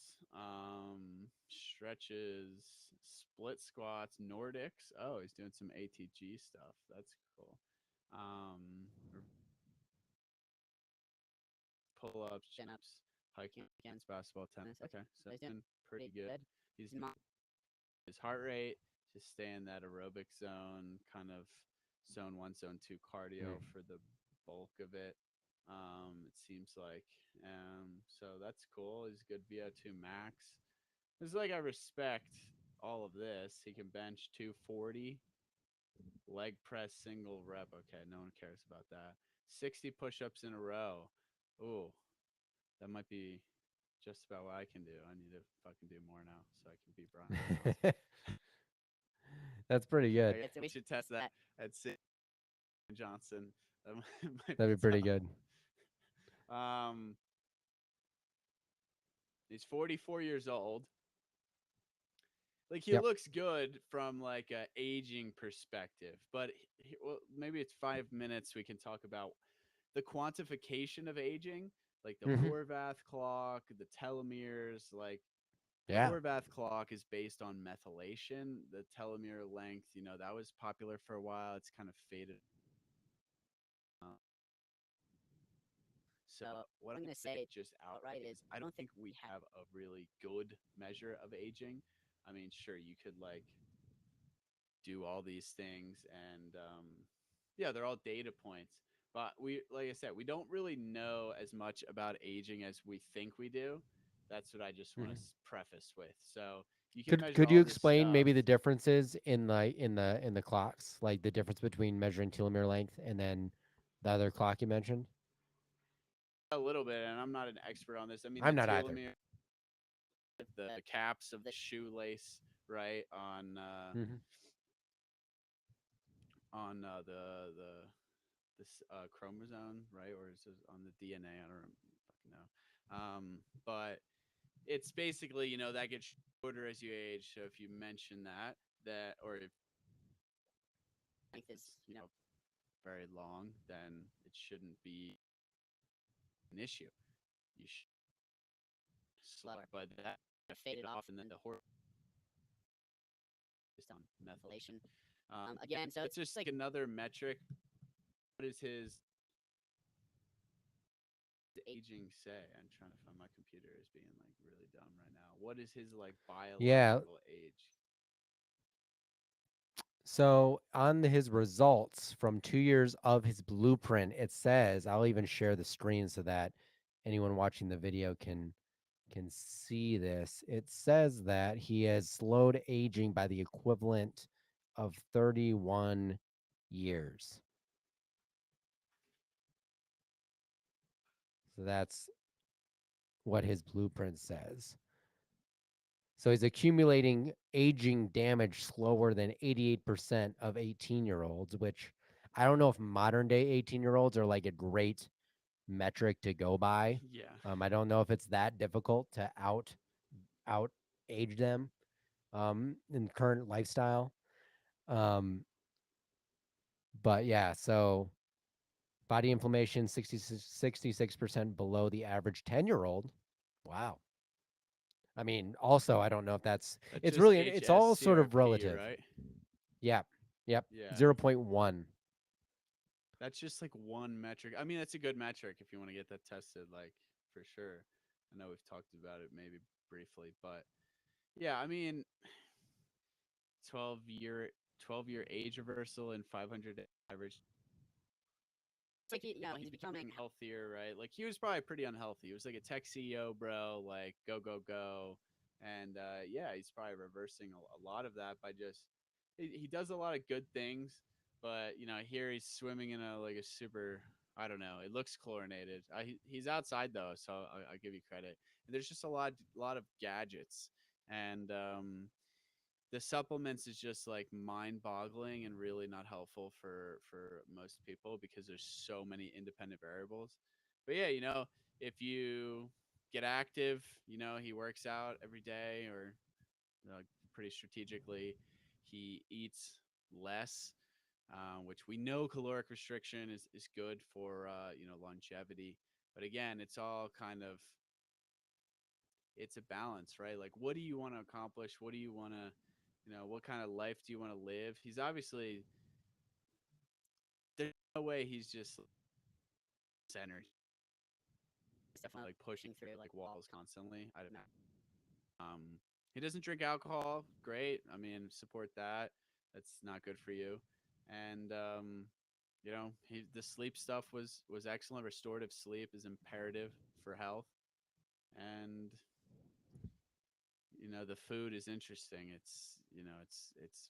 stretches, split squats, Nordics. Oh, he's doing some ATG stuff. That's cool. Pull ups, chin ups, hiking against basketball, tennis. Okay, so he's doing pretty good. He's his heart rate to stay in that aerobic zone, kind of zone 1, zone 2 cardio for the bulk of it. It seems like. So that's cool. He's a good VO2 max. It's like I respect all of this. He can bench 240, leg press single rep. Okay, no one cares about that. 60 push-ups in a row. Ooh, that might be just about what I can do. I need to fucking do more now so I can beat Bryan Johnson. That's pretty good. I should test that at Johnson. That might be That'd be pretty tough. good. Um, he's 44 years old. Like he Yep. looks good from like a aging perspective, but well, maybe it's 5 minutes we can talk about the quantification of aging, like the Hmm. Horvath clock, the telomeres. Like the Yeah. Horvath clock is based on methylation. The telomere length, that was popular for a while. It's kind of faded. Uh, So what I'm going to say just outright is I don't think we have a really good measure of aging. I mean, sure, you could like do all these things and yeah, they're all data points. But we, like I said, we don't really know as much about aging as we think we do. That's what I just want to Hmm. preface with. So you can Could measure could you all this explain stuff. maybe the differences in the clocks, like the difference between measuring telomere length and then the other clock you mentioned? A little bit, and I'm not an expert on this. I mean, the I'm not either. telomere, the caps of the shoelace, right Hmm. on the this chromosome, right, or is it on the DNA? I don't fucking know. But it's basically that gets shorter as you age. So if you mention that, or if length is very long, then it shouldn't be an issue. You should slower, but that faded off, and then the horse based on methylation. Again, so it's just like another metric. What is his aging say? I'm trying to find, my computer is being like really dumb right now. What is his like Yeah. biological age? So on his results from 2 years of his blueprint, it says, I'll even share the screen so that anyone watching the video can see this. It says that he has slowed aging by the equivalent of 31 years. So that's what his blueprint says. So he's accumulating aging damage slower than 88% of 18-year-olds, which I don't know if modern day 18-year-olds are like a great metric to go by. Yeah. I don't know if it's that difficult to out age them in current lifestyle. Um, but yeah, so body inflammation 66% below the average 10-year-old. Wow. I mean, also, I don't know if That's it's just really, it's all sort of HSCRP, relative. right? Yeah. Yep. Yeah. zero point 0.1. That's just like one metric. I mean, that's a good metric if you want to get that tested, like for sure. I know we've talked about it maybe briefly, but yeah, I mean, 12 year 12-year age reversal and 500 average. It's like he's becoming healthier, right? Like he was probably pretty unhealthy. He was like a tech CEO, bro, like go go go, and yeah, he's probably reversing a lot of that by just he does a lot of good things, but here he's swimming in a like a super. I don't know. It looks chlorinated. He's outside though, so I'll give you credit. And there's just a lot of gadgets, and the supplements is just like mind-boggling and really not helpful for most people because there's so many independent variables. But yeah, if you get active, he works out every day or pretty strategically. He eats less, which we know caloric restriction is good for longevity. But again, it's all kind of it's a balance, right? Like, what do you want to accomplish? What do you want to, what kind of life do you want to live? He's obviously, there's no way he's just centered. He's definitely like pushing through like walls constantly. I don't know. He doesn't drink alcohol. Great. I mean, support that. That's not good for you. And The sleep stuff was excellent. Restorative sleep is imperative for health, and the food is interesting. It's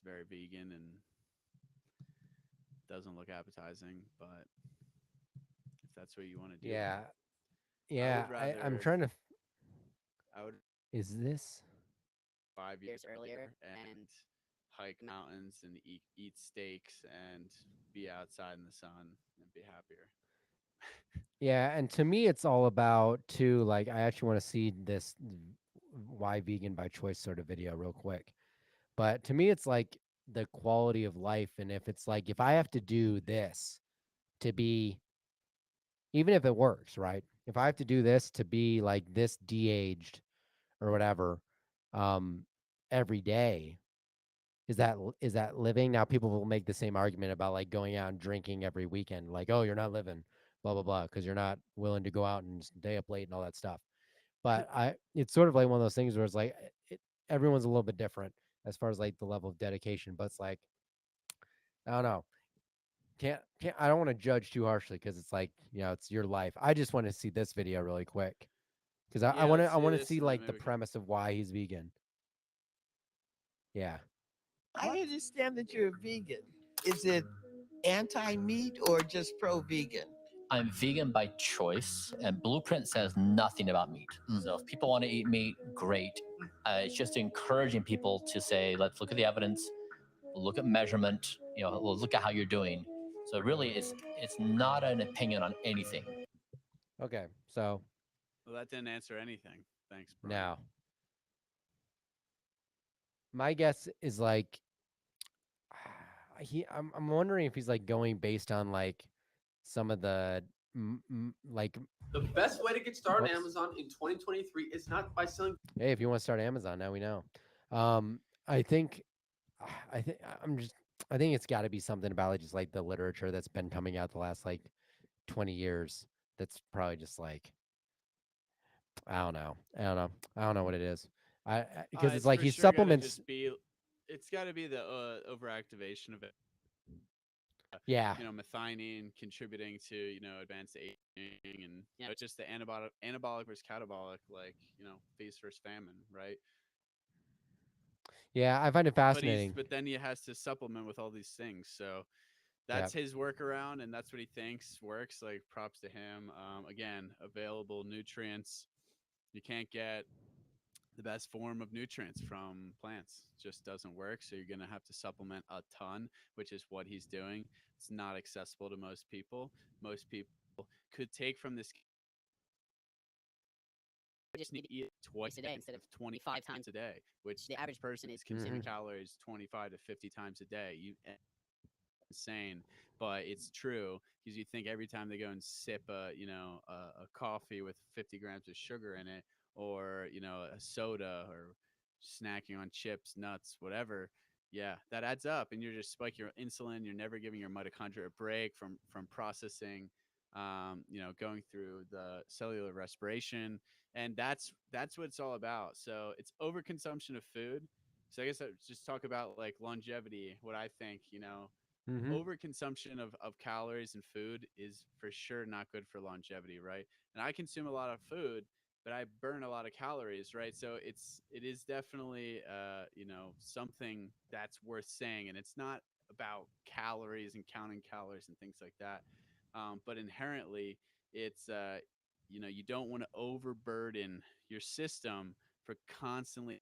very vegan and doesn't look appetizing, but if that's what you want to do, Yeah. I Yeah. would I'm rather trying to. I would Is this? 5 years earlier and hike mountains and eat steaks and be outside in the sun and be happier. Yeah, and to me, it's all about too. Like, I actually want to see this why vegan by choice sort of video real quick. But to me, it's like the quality of life, and if it's like if I have to do this to be, even if it works, right? If I have to do this to be like this de-aged or whatever, um, every day, is that living? Now people will make the same argument about like going out and drinking every weekend, like, oh, you're not living, blah blah blah, because you're not willing to go out and stay up late and all that stuff. But it's sort of like one of those things where it's like everyone's a little bit different as far as like the level of dedication. But it's like I don't know, can't I don't want to judge too harshly because it's like it's your life. I just want to see this video really quick because I Yeah, want to let's I do want to this see and then like maybe the we can. premise of why he's vegan. Yeah. I understand that you're a vegan. Is it anti-meat or just pro-vegan? I'm vegan by choice, and Blueprint says nothing about meat. So if people want to eat meat, great. It's just encouraging people to say, let's look at the evidence, look at measurement, look at how you're doing. So really, it's not an opinion on anything. Okay. So Well, that didn't answer anything. Thanks, Bryan. now my guess is like I'm wondering if he's like going based on like some of the like The best way to get started on whoops. Amazon in 2023 is not by selling. Hey, if you want to start Amazon, now we know. I think I think I'm just I think it's got to be something about like, just like the literature that's been coming out the last like 20 years. That's probably just like I don't know. I don't know what it is. Because it's It's like for he sure got to supplements. just be. It's got to be the overactivation of it. Yeah. Methionine contributing to advanced aging, and it's just the anabolic versus catabolic, like feast versus famine, right? Yeah, I find it But he's fascinating. but then he has to supplement with all these things, so Yeah. that's his workaround, and that's what he thinks works. Like, props to him. Again, available nutrients. You can't get the best form of nutrients from plants. It just doesn't work. So you're gonna have to supplement a ton, which is what he's doing. It's not accessible to most people. Most people could take from this. Just need to eat it twice a day instead of 25 times a day, which the average person is consuming calories 25 to 50 times a day. Insane, but it's true because you think every time they go and sip a coffee with 50 grams of sugar in it, or a soda, or snacking on chips, nuts, whatever, yeah, that adds up, and you're just spiking your insulin. You're never giving your mitochondria a break from processing, going through the cellular respiration, and that's what it's all about. So it's overconsumption of food. So I guess I just talk about like longevity. What I think, Mm-hmm. overconsumption of calories and food is for sure not good for longevity, right? And I consume a lot of food, but I burn a lot of calories, right? So it is definitely something that's worth saying, and it's not about calories and counting calories and things like that, but inherently it's you don't want to overburden your system for constantly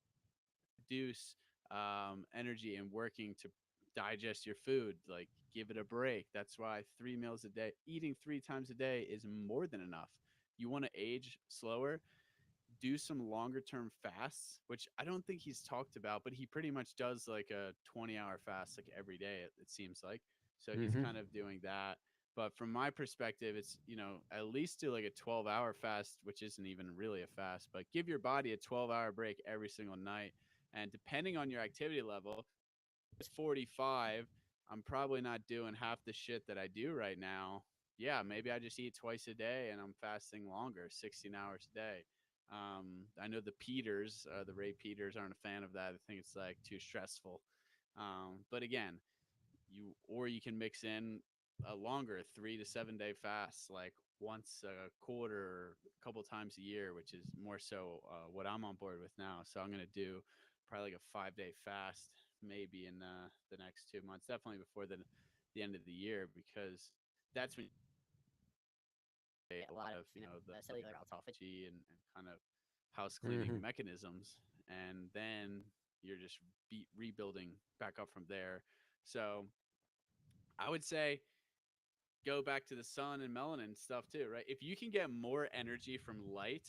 reduce energy and working to digest your food. Like, give it a break. That's why 3 meals a day, eating 3 times a day, is more than enough. You want to age slower, do some longer term fasts, which I don't think he's talked about, but he pretty much does like a 20-hour fast like every day, it seems like. So he's Mm-hmm. kind of doing that. But from my perspective, it's, at least do like a 12-hour fast, which isn't even really a fast, but give your body a 12-hour break every single night. And depending on your activity level, it's 45. I'm probably not doing half the shit that I do right now. Yeah, maybe I just eat twice a day and I'm fasting longer, 16 hours a day. I know the Ray Peters aren't a fan of that. I think it's like too stressful. But again, you can mix in a longer 3 to 7 day fast, like once a quarter or a couple times a year, which is more so what I'm on board with now. So I'm gonna do probably like a 5 day fast, maybe in the next 2 months, definitely before the end of the year, because that's when a lot of the cellular autophagy and kind of house cleaning Hmm. mechanisms, and then you're just rebuilding back up from there. So I would say go back to the sun and melanin stuff too, right? If you can get more energy from light,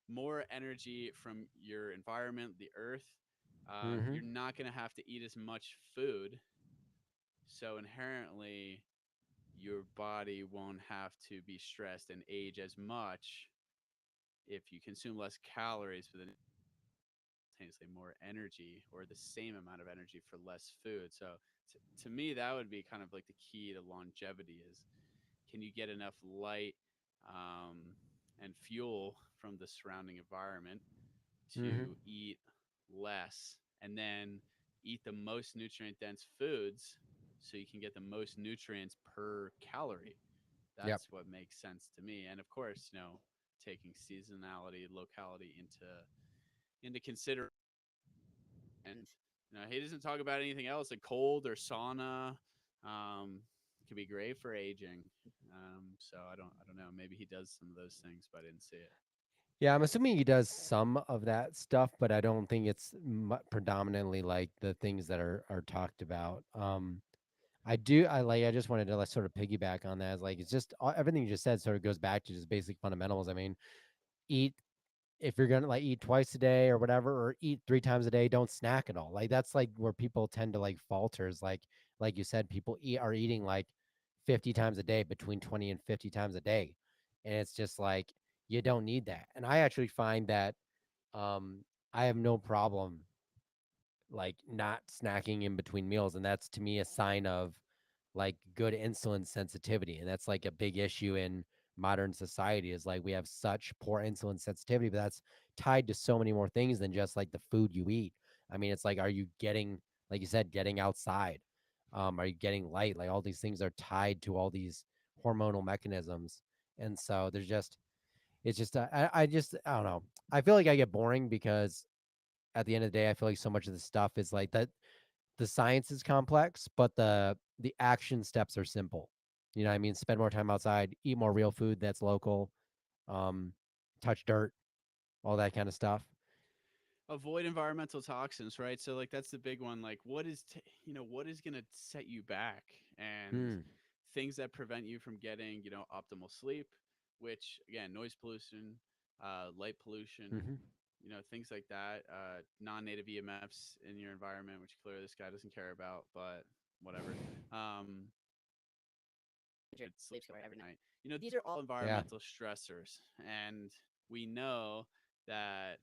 more energy from your environment, the earth, Hmm. you're not going to have to eat as much food. So inherently, your body won't have to be stressed and age as much if you consume less calories, but then simultaneously more energy or the same amount of energy for less food. So to me, that would be kind of like the key to longevity is can you get enough light um, and fuel from the surrounding environment Hmm. to eat less and then eat the most nutrient dense foods so you can get the most nutrients per calorie. Yep. That's what makes sense to me. And of course, taking seasonality, locality into consideration. And he doesn't talk about anything else like cold or sauna. Could be great for aging. So I don't know. Maybe he does some of those things, but I didn't see it. Yeah, I'm assuming he does some of that stuff, but I don't think it's predominantly like the things that are talked about. I just wanted to like sort of piggyback on that. Like it's just everything you just said sort of goes back to just basic fundamentals. I mean, eat if you're gonna like eat twice a day or whatever, or eat 3 times a day, don't snack at all. Like that's like where people tend to like falter is like you said, people are eating like 50 times a day, between 20 and 50 times a day. And it's just like you don't need that. And I actually find that um I have no problem like not snacking in between meals, and that's to me a sign of like good insulin sensitivity, and that's like a big issue in modern society is like we have such poor insulin sensitivity, but that's tied to so many more things than just like the food you eat. I mean, it's like, are you getting, like you said, getting outside, are you getting light? Like all these things are tied to all these hormonal mechanisms. And so there's just, it's just I don't know, I feel like I get boring because at the end of the day I feel like so much of the stuff is like that, the science is complex, but the action steps are simple. You know what I mean? Spend more time outside, eat more real food that's local, um, touch dirt, all that kind of stuff. Avoid environmental toxins, right? So like that's the big one. Like what is going to set you back, and Hmm. things that prevent you from getting optimal sleep, which again, noise pollution, light pollution, Hmm. things like that, non-native EMFs in your environment, which clearly this guy doesn't care about, but whatever. Um, good sleep score every night. These are all Yeah. environmental stressors, and we know that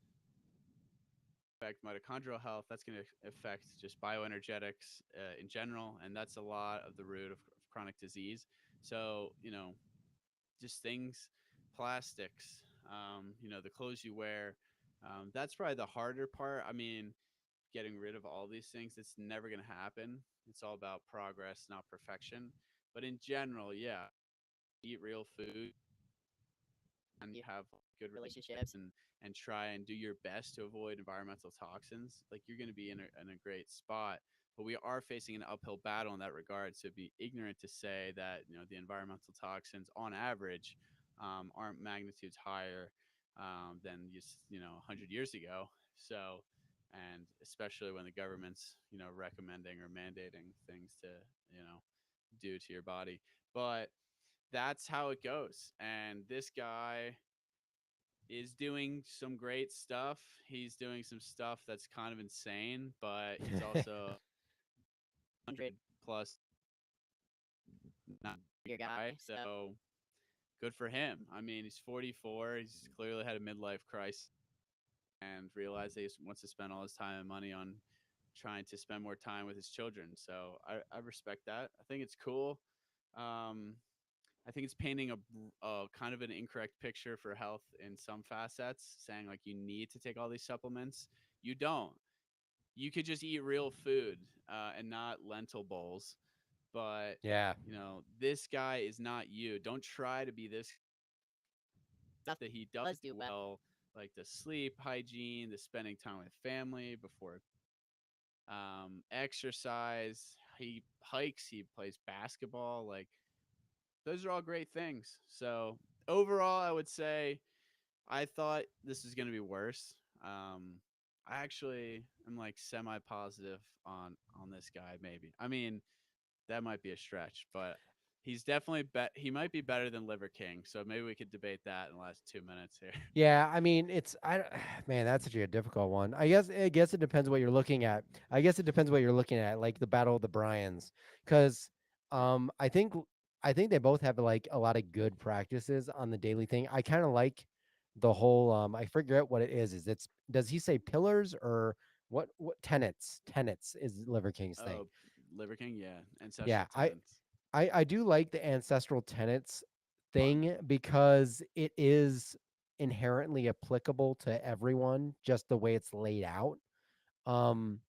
affect mitochondrial health. That's going to affect just bioenergetics in general, and that's a lot of the root of chronic disease. So, just things, plastics, the clothes you wear. That's probably the harder part. I mean, getting rid of all these things, it's never going to happen. It's all about progress, not perfection. But in general, yeah, eat real food and you have good relationships and try and do your best to avoid environmental toxins, like you're going to be in a great spot. But we are facing an uphill battle in that regard. So it'd be ignorant to say that the environmental toxins on average aren't magnitudes higher than just 100 years ago. So, and especially when the government's recommending or mandating things to do to your body. But that's how it goes. And this guy is doing some great stuff. He's doing some stuff that's kind of insane, but he's also 100 plus not your guy. So good for him. I mean, he's 44. He's clearly had a midlife crisis and realized that he wants to spend all his time and money on trying to spend more time with his children. So I respect that. I think it's cool. Um, I think it's painting a kind of an incorrect picture for health in some facets, saying like you need to take all these supplements. You don't. You could just eat real food and not lentil bowls. but Yeah. this guy is not you. Don't try to be this. Stuff that he does do well, like the sleep hygiene, the spending time with family before exercise. He hikes, he plays basketball. Like those are all great things. So overall, I would say I thought this was going to be worse. I actually am like semi positive on this guy. Maybe I mean that might be a stretch, but he's definitely he might be better than Liver King. So maybe we could debate that in the last 2 minutes here. Yeah, I mean, man, that's actually a difficult one. I guess it depends what you're looking at. I guess it depends what you're looking at, like the Battle of the Bryans, because I think they both have like a lot of good practices on the daily thing. I kind of like the whole I forget what it is. It's does he say pillars or what tenets? Tenets is Liver King's thing. Oh, Liver King, yeah, Yeah, ancestral I tenants. I do like the ancestral tenets thing because it is inherently applicable to everyone, just the way it's laid out. Um,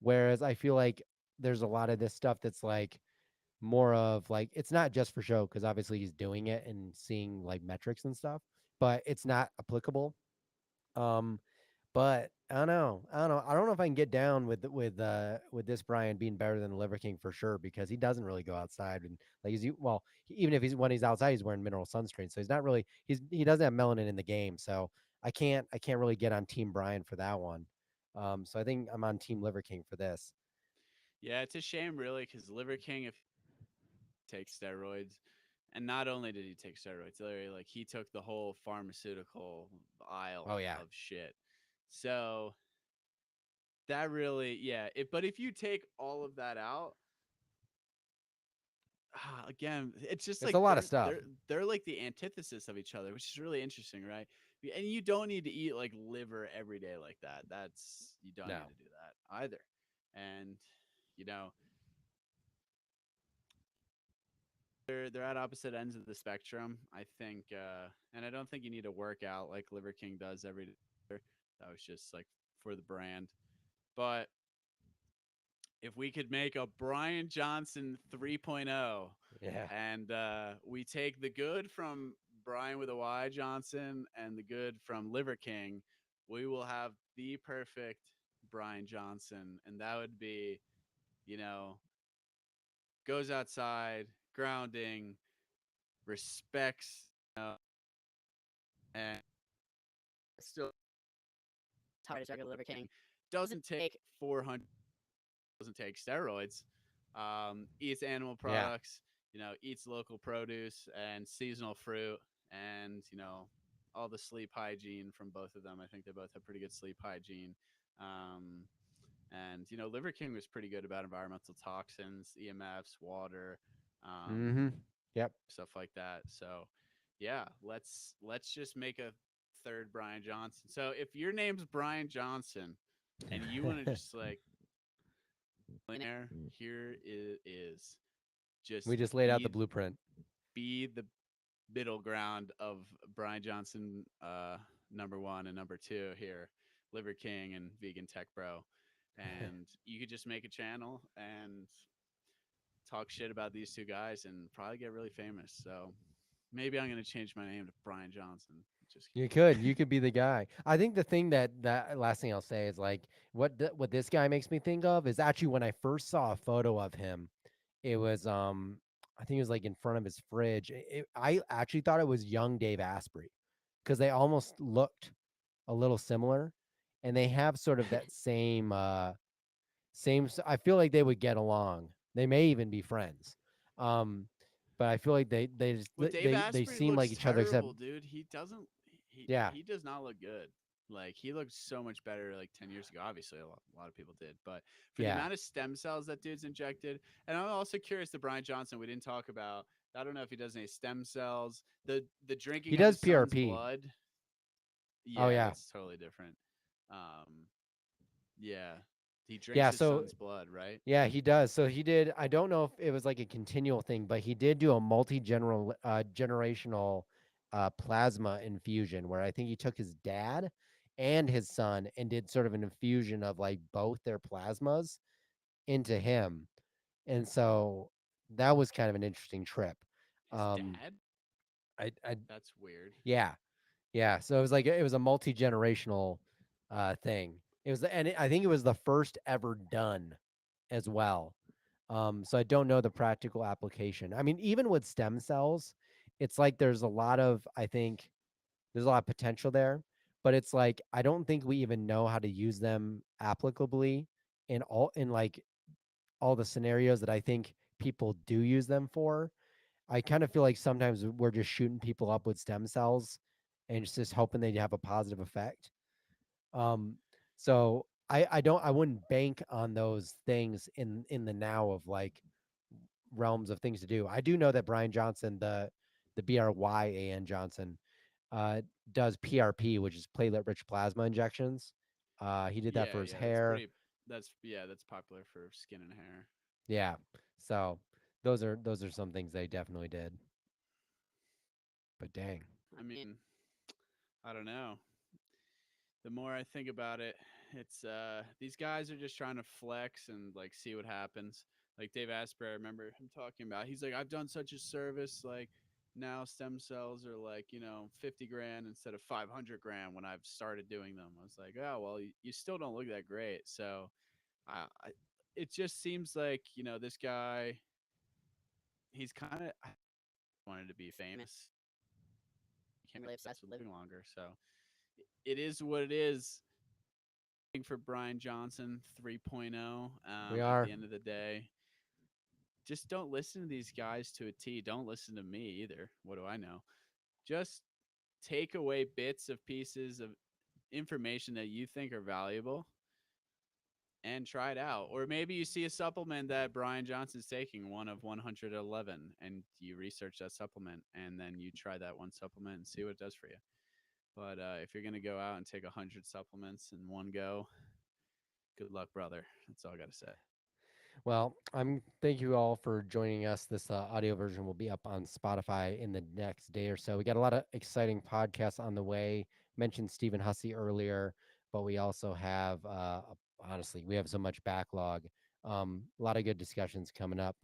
whereas I feel like there's a lot of this stuff that's like more of like it's not just for show because obviously he's doing it and seeing like metrics and stuff, but it's not applicable. Um, but I don't know. I don't know. I don't know if I can get down with this Brian being better than the Liver King for sure because he doesn't really go outside and like even if he's when he's outside he's wearing mineral sunscreen so he's not really he doesn't have melanin in the game so I can't really get on Team Brian for that one. So I think I'm on Team Liver King for this. Yeah, it's a shame, really, because Liver King, if he takes steroids, and not only did he take steroids, literally, like he took the whole pharmaceutical Oh aisle yeah, of shit. So that really, yeah. But if you take all of that out, again, it's just it's like a lot of stuff. they're like the antithesis of each other, which is really interesting, right? And you don't need to eat like liver every day like that. That's you don't No. need to do that either. And you know, they're at opposite ends of the spectrum. I think, and I don't think you need to work out like Liver King does every day. That was just like for the brand. But if we could make a Bryan Johnson 3.0 Yeah. and we take the good from Bryan with a Y Johnson and the good from Liver King, we will have the perfect Bryan Johnson. And that would be, you know, goes outside, grounding, respects, and still hard as regular Liver King. Doesn't take 400, doesn't take steroids, eats animal Yeah. products, eats local produce and seasonal fruit, and all the sleep hygiene from both of them. I think they both have pretty good sleep hygiene. Um, and Liver King was pretty good about environmental toxins, EMFs, water, Mm-hmm. Yep. stuff like that. So, yeah, let's just make a third Bryan Johnson. So if your name's Bryan Johnson and you want to just like millionaire, here it is. Just We just laid out the be blueprint. the middle ground of Bryan Johnson, number one and number two here, Liver King and Vegan Tech Bro, and you could just make a channel and talk shit about these two guys and probably get really famous. So maybe I'm gonna change my name to Bryan Johnson. Just You kidding. could. You could be the guy. I think the thing that last thing I'll say is like what this guy makes me think of is actually when I first saw a photo of him, it was I think it was like in front of his fridge. I actually thought it was young Dave Asprey because they almost looked a little similar, and they have sort of that I feel like they would get along. They may even be friends. Um, but I feel like they just Well, Dave they Asprey seem like looks each other except terrible, dude. He doesn't. yeah. He does not look good. Like he looked so much better like 10 years ago. Obviously, a lot of people did, but for the Yeah. amount of stem cells that dude's injected, and I'm also curious to Bryan Johnson. We didn't talk about. I don't know if he does any stem cells. The He drinking of does his son's PRP. blood. Oh Yeah, yeah. that's totally different. Um, yeah, he drinks Yeah, his so son's blood, right? yeah, he does. So he did I don't know if it was like a continual thing, but he did do a multi-general generational plasma infusion where I think he took his dad and his son and did sort of an infusion of like both their plasmas into him. And so that was kind of an interesting trip. His Um, dad? I That's weird. yeah, yeah. So it was like it was a multi-generational thing. It was, I think it was the first ever done as well. So I don't know the practical application. I mean, even with stem cells, it's like there's a lot of, I think there's a lot of potential there, but it's like I don't think we even know how to use them applicably in like all the scenarios that I think people do use them for. I kind of feel like sometimes we're just shooting people up with stem cells and it's just hoping they have a positive effect. Um, so I wouldn't bank on those things in the now of like realms of things to do. I do know that Bryan Johnson, the Bryan Johnson, uh, does PRP, which is platelet rich plasma injections. He did that Yeah, for his yeah, that's hair. pretty. That's yeah, that's popular for skin and hair. Yeah. So those are some things they definitely did. But dang. I mean, I don't know. The more I think about it, it's these guys are just trying to flex and like see what happens. Like Dave Asprey, I remember him talking about. He's like, I've done such a service. Like now stem cells are like 50 grand instead of 500 grand when I've started doing them. I was like, oh well, you still don't look that great. So I it just seems like this guy. He's kind of wanted to be famous. He can't be obsessed with living longer. So it is what it is. For Bryan Johnson 3.0 We at are. the end of the day. Just don't listen to these guys to a T. Don't listen to me either. What do I know? Just take away bits of pieces of information that you think are valuable and try it out. Or maybe you see a supplement that Bryan Johnson's taking, one of 111, and you research that supplement and then you try that one supplement and see what it does for you. But if you're going to go out and take 100 supplements in one go, good luck, brother. That's all I got to say. Well, I'm thank you all for joining us. This audio version will be up on Spotify in the next day or so. We got a lot of exciting podcasts on the way. Mentioned Stephen Hussey earlier, but we also have honestly, we have so much backlog. A lot of good discussions coming up,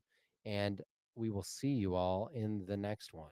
and we will see you all in the next one.